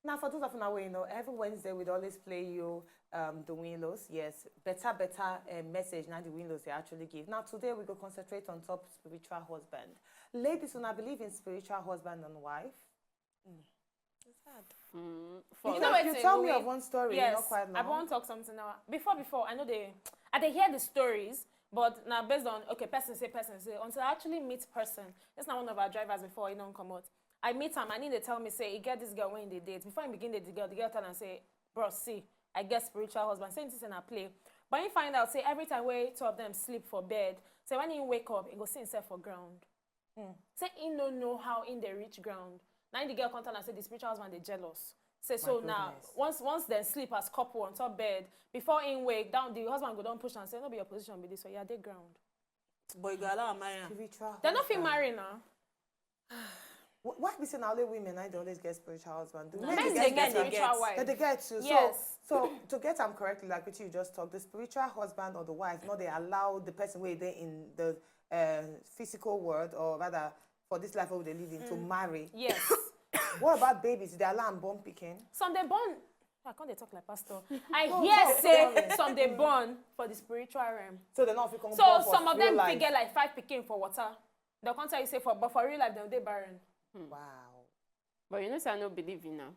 Now, for those of you know, every Wednesday we'd always play you the win-loss. Yes, better message now the win-loss they actually give. Now, today we go concentrate on top spiritual husband. Ladies, when I believe in spiritual husband and wife, it's hard. You tell me of one story. Yes, not quite long. I want to talk something now. Before, I know I hear the stories, but now based on, okay, person say, until I actually meet person. That's not one of our drivers before, you don't come out. I meet him, and they tell me, say, he get this girl when they date. Before I begin the girl tell and say, bro, see, I get spiritual husband. Say this in a play. But you find out, say, every time two of them sleep for bed, say, when he wake up, he go see himself for ground. Say, he don't know how in they reach ground. Now the girl come tell and say, the spiritual husband, they jealous. Say, so now, once they sleep as couple on top bed, before in wake, down, the husband go down push and say, no be your position, be this, so yeah, they ground. But you got to marry. They're not feel married now. Why be saying only women I always get spiritual husband? Men they get spiritual wife. They get too. Yes. So to get them correctly, like what you just talked, the spiritual husband or the wife, no, they allow the person where they in the physical world, or rather for this life where they live in, to marry. Yes. What about babies? They allow them born picking? Some they born. I can't they talk like pastor. I say some they born for the spiritual realm. So they're not become. So some of them they get like 5 picking for water. They can't tell you say but for real life they barren. Wow. But you know, so I don't believe in now.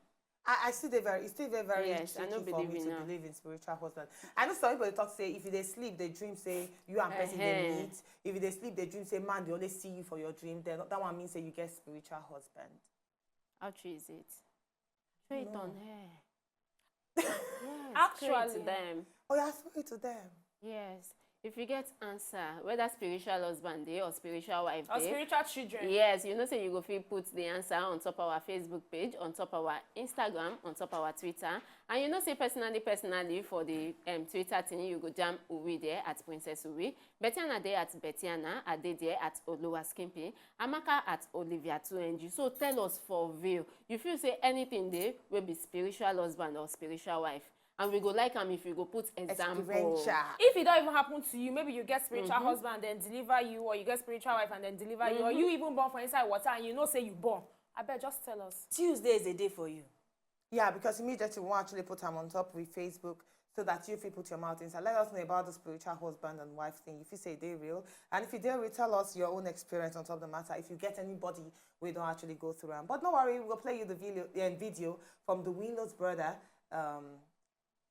I still it's still very yes, I don't believe in now. Believe in spiritual husband. I know some people talk say if they sleep they dream say you and person they meet. If they sleep they dream say man they only see you for your dream. Then that one means say you get spiritual husband. How true is it? Show it on her. Yes, actually to them. Oh, yeah, throw it to them. Yes. If you get answer, whether spiritual husband day or spiritual wife day, or spiritual children. Yes, you know, so you go feel put the answer on top of our Facebook page, on top of our Instagram, on top of our Twitter. And you know, say personally for the Twitter thing, you go jam Uwi there at Princess Uwi. Betiana there at Betiana, Ade there at Olowa Skimpy, Amaka at Olivia 2NG. So tell us for real. You feel say anything there will be spiritual husband or spiritual wife. And we go like them if you go put example. If it don't even happen to you, maybe you get spiritual husband and then deliver you, or you get spiritual wife and then deliver you, or you even born for inside water and you know say you born. I bet just tell us. Tuesday is a day for you. Yeah, because immediately we won't actually put them on top with Facebook so that you put your mouth inside. Let us know about the spiritual husband and wife thing. If you say they're real, and if you dare tell us your own experience on top of the matter. If you get anybody, we don't actually go through them. But no worry, we'll play you the video from the Windows brother.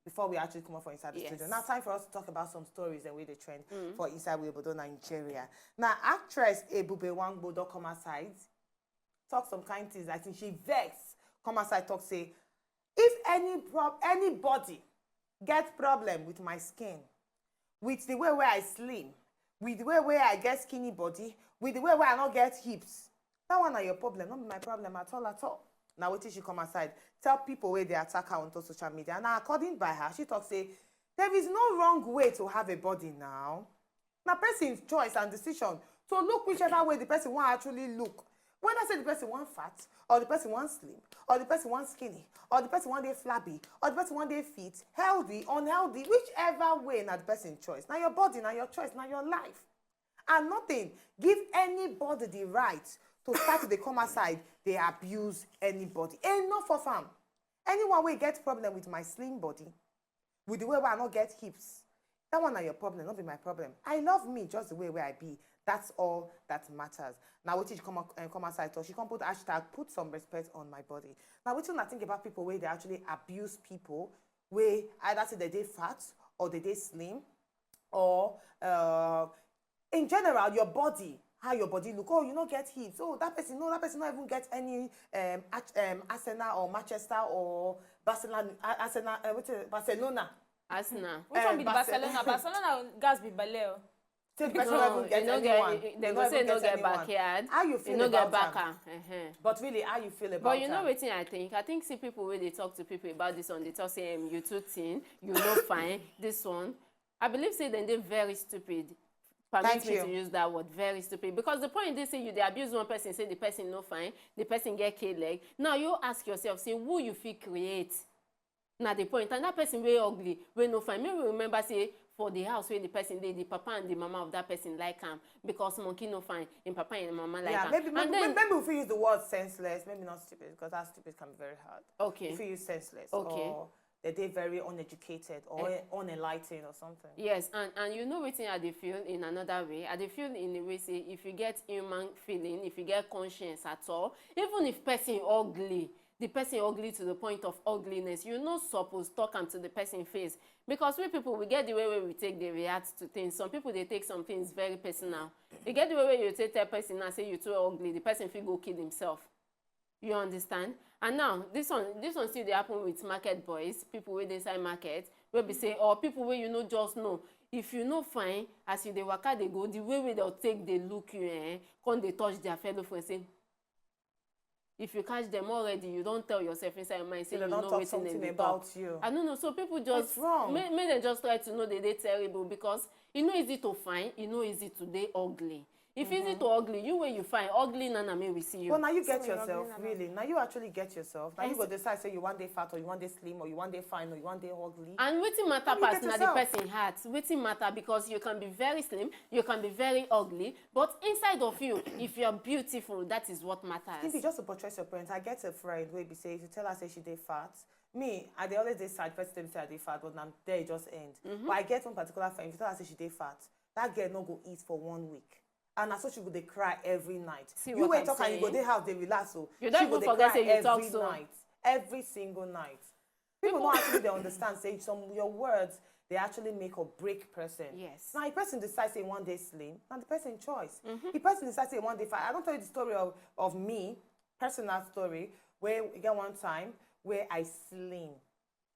Before we actually come up for Inside the Studio. Now, time for us to talk about some stories and where they trend for Inside Webodo, Nigeria. Now, actress Ebube Nwagbo don't come aside, talk some kind things. I think she vexed, come aside, talk, say, if anybody get problem with my skin, with the way where I slim, with the way where I get skinny body, with the way where I don't get hips, that one are your problem, not my problem at all. Now, what she come aside, tell people where they attack her on social media. And now, according by her, she talks, say, there is no wrong way to have a body now. Now, person's choice and decision to look whichever way the person want actually look. When I say the person want fat, or the person want slim, or the person want skinny, or the person want they flabby, or the person want they fit, healthy, unhealthy, whichever way now the person's choice. Now, your body, now your choice, now your life. And nothing, give anybody the right to start to come aside, they abuse anybody. Enough of them. Anyone will get problem with my slim body, with the way where I don't get hips, that one are your problem, not be my problem. I love me just the way where I be. That's all that matters. Now, what she come aside, so she can put hashtag, put some respect on my body. Now, what you think about people where they actually abuse people, where either say they fat, or they slim, or in general, your body, how your body look. Oh, you don't get hips. Oh, that person not even get any Arsenal or Manchester or Barcelona. Barcelona. Arsenal. Which one be Barcelona? Barcelona gas be Baleo. The person no get anyone. They go say no get backyard. How you feel about that? But really, how you feel about But you know what I think see people when they talk to people about this one, they talk say you too thin, you no fine. This one, I believe say then they're very stupid. Permit me to use that word, very stupid. Because the point they say they abuse one person, say the person no fine, the person get K-leg. Now you ask yourself, say who you feel create. Now the point, and that person very ugly, very no fine. Maybe remember say for the house where the person dey, the papa and the mama of that person like am because monkey no fine, and papa and mama like am. Maybe if we use the word senseless, maybe not stupid, because that stupid can be very hard. Okay. If we use senseless, okay, or that they're very uneducated or unenlightened or something. Yes, and you know wetin I dey feel in another way. I dey feel in the way say if you get human feeling, if you get conscience at all, even if person ugly, the person ugly to the point of ugliness, you no suppose talk am to the person face, because we people, we get the way we take dey react to things. Some people they take some things very personal. You get the way you take tell person now say you too ugly, the person fit go kill himself. You understand? And now this one still dey happen with market boys, people wey dey inside market, wey be say, or people wey you no just know. If you no fine, as you dey waka dey go, the way they'll take dey look you, come dey touch their fellow friend, say, if you catch them already, you don't tell yourself inside your mind, say you know wetin dem dey talk. I don't know. So people just make them just try to know that they're terrible, because e no easy to find, e no easy to dey ugly. If easy to ugly, you where you find ugly, nana may we see you. Well, now you get yourself, really. Now you actually get yourself. Now you go decide, say you want day fat, or you want day slim, or you want day fine, or you want day ugly. And wetin matter pass na the person heart. Wetin matter, because you can be very slim, you can be very ugly, but inside of you, if you're beautiful, that is what matters. If you just to portray your parents, I get a friend where be say, if you tell her say she day fat, me, I dey always decide first time say I day fat, but now there it just end. But I get one particular friend, if you tell her say she day fat, that girl no go eat for 1 week. And that's what she would they cry every night. See you wait talk and you go they house they relax, so you don't even forget say you talk so night, every single night. People don't actually they understand. Say your words they actually make or break person. Yes. Now, if person decides say one day slim, now the person choice. If person decides say one day fat, I don't tell you the story of me, personal story, where we get one time where I slim,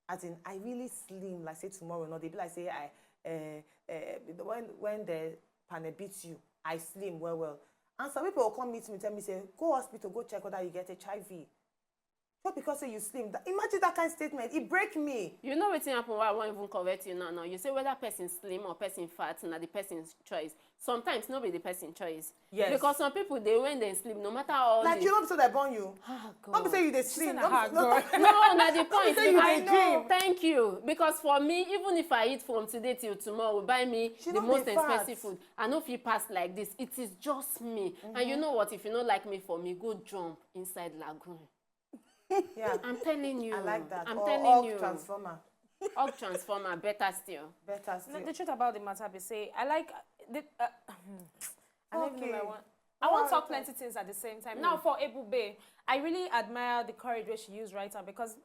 as in I really slim. Like say tomorrow, no, they be like say when the panel beats you. I slim well. And some people will come meet me and tell me, say, go hospital, go check whether you get HIV. Just because say you slim. Imagine that kind of statement. It break me. You know what's happen why I won't even correct you now. You say whether person slim or person fat, na the person's choice. Sometimes not be the person's choice. Yes. Because some people, they when they slim, no matter how like you know so they born you. Don't be say you they slim. No, not the point. I know. Thank you. Because for me, even if I eat from today till tomorrow, buy me the most expensive food. I know if you pass like this, it is just me. And you know what? If you don't like me for me, go jump inside lagoon. Yeah, I'm telling you. I like that. I'm or telling you. Transformer. Org transformer, better still. Better still. No, the truth about the matter be say, I like the. I don't even know Okay. I want to talk plenty things at the same time. Now for Ebube, I really admire the courage that she used right now, because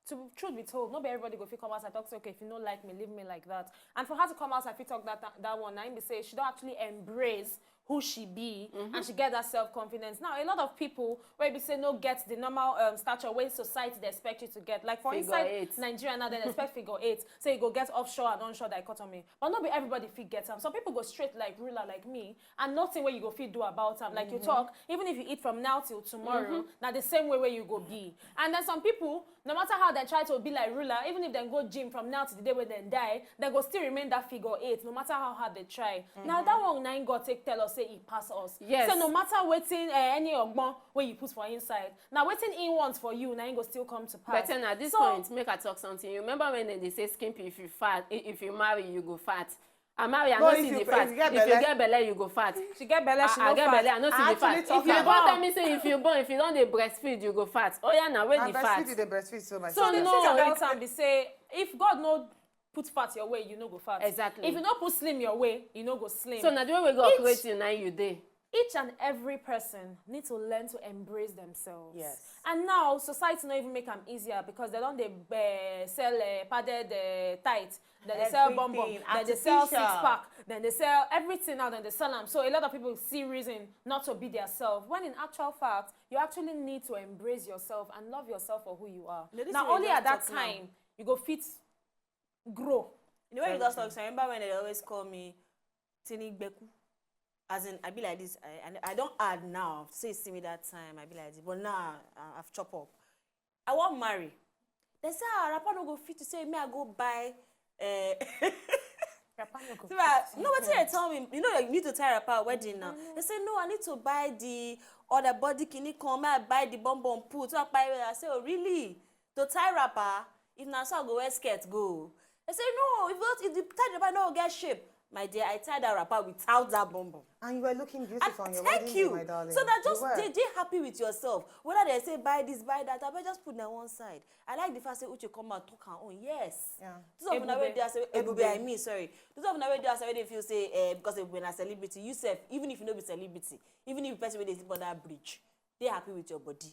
to truth be told, not everybody go fit come out and talk say, okay, if you don't like me, leave me like that. And for her to come out and fit talk that one, I be say she don't actually embrace who she be, and she get that self-confidence. Now, a lot of people where we say no get the normal stature where society they expect you to get. Like for inside Nigeria now, they expect figure 8. So you go get offshore and onshore dichotomy. But not be everybody fit get them. Some people go straight like ruler like me, and nothing where you go fit do about them. Like you talk, even if you eat from now till tomorrow, now the same way where you go be. And then some people, no matter how they try to be like ruler, even if they go gym from now to the day when they die, they go still remain that figure 8, no matter how hard they try. Now that one nine God take tell us say he pass us. Yes. So no matter waiting any ogbon where you put for inside, now waiting in wants for you, now go still come to pass. But then at this point, make I talk something. You remember when they say skimpy, if you fat, if you marry, you go fat. I marry, I don't see the fat. If you get belly, you go fat. She get belly, she I no get fat. belly, I don't see the fat. If you born, tell me say if you born, if you don't dey breastfeed, you go fat. Oh yeah, now where the fat? Breastfeed, they breastfeed so much. So the truth about time be say, if God no put fat your way, you no go fat. Exactly. If you no put slim your way, you no go slim. So now the way we go create you, now you dey. Each and every person need to learn to embrace themselves. Yes. And now society not even make them easier, because they don't sell padded tight, then they sell bum, then they sell six-pack, then they sell everything now, then they sell them. So a lot of people see reason not to be their self, when in actual fact, you actually need to embrace yourself and love yourself for who you are. Now only at that time, you go fit grow. The way you just talk, so I remember when they always call me Tini Beku. As in, I be like this. I don't add now. Say see me that time. I be like this. But now I've chopped up. I want marry. They say, rapper no go fit to say me. I go buy. No, what they tell me? You know, you need to tie rapper wedding now. They say no. I need to buy the other body. Can you come? I buy the bonbon put. So I say, oh really? To tie rapper? If now so I go wear skirt go. They say, no, if you tie the wrapper, no get shape. My dear, I tied that wrapper without that bum. And you were looking beautiful on your wedding Thank day, you. my darling. So that You just were. they happy with yourself. Whether they say buy this, buy that, I just put them on one side. I like the fact say Uche come and talk her own. Yes. Yeah. Those of Ebube. Ebube, I mean, sorry. Those of they feel say because Ebube na celebrity, you self, even if you know be celebrity, even if the person wey dey sleep on that bridge, they happy with your body.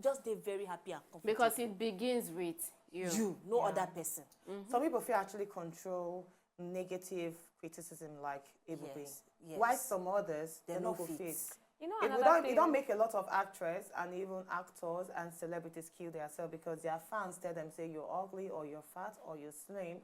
Just they very happy and comfortable. Because it begins with you. No other person. Some people feel actually control negative criticism like Ebube. Yes. Why some others, They they no no go fit. fit. You know, It another thing. don't make a lot of actors and even actors and celebrities kill themselves because their fans tell them, say, you're ugly or you're fat or you're slim.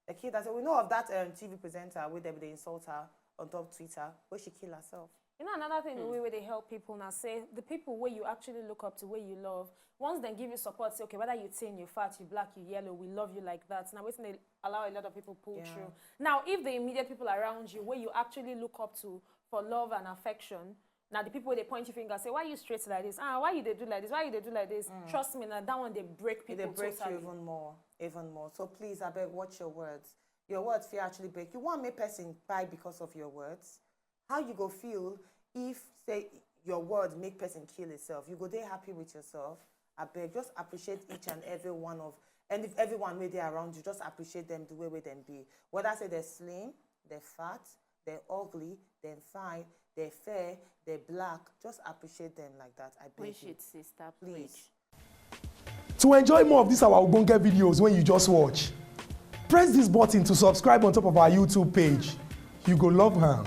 The kid that we know of that TV presenter where they insult her on top Twitter, where she kill herself. You know, another thing, the way where they help people now, say, the people where you actually look up to, where you love, once they give you support, say, okay, whether you thin, you fat, you black, you yellow, we love you like that. Now, waiting, they allow a lot of people pull through. Now, if the immediate people around you, where you actually look up to for love and affection, now the people where they point your finger, say, why you straight like this? Why you they do like this? Why you they do like this? Trust me, now that one, they break people They break totally. you even more. So please, I beg, watch your words. Your words feel actually break. You want me person cry because of your words? How you go feel if, say, your words make person kill itself? You go there happy with yourself. I beg, just appreciate each and every one of, and if everyone where they around you, just appreciate them the way they be. Whether I say they're slim, they're fat, they're ugly, they're fine, they're fair, they're black, just appreciate them like that. I beg Preach you. it, sister, Please. preach. To enjoy more of these our Ogbonge videos when you just watch, press this button to subscribe on top of our YouTube page. You go love her.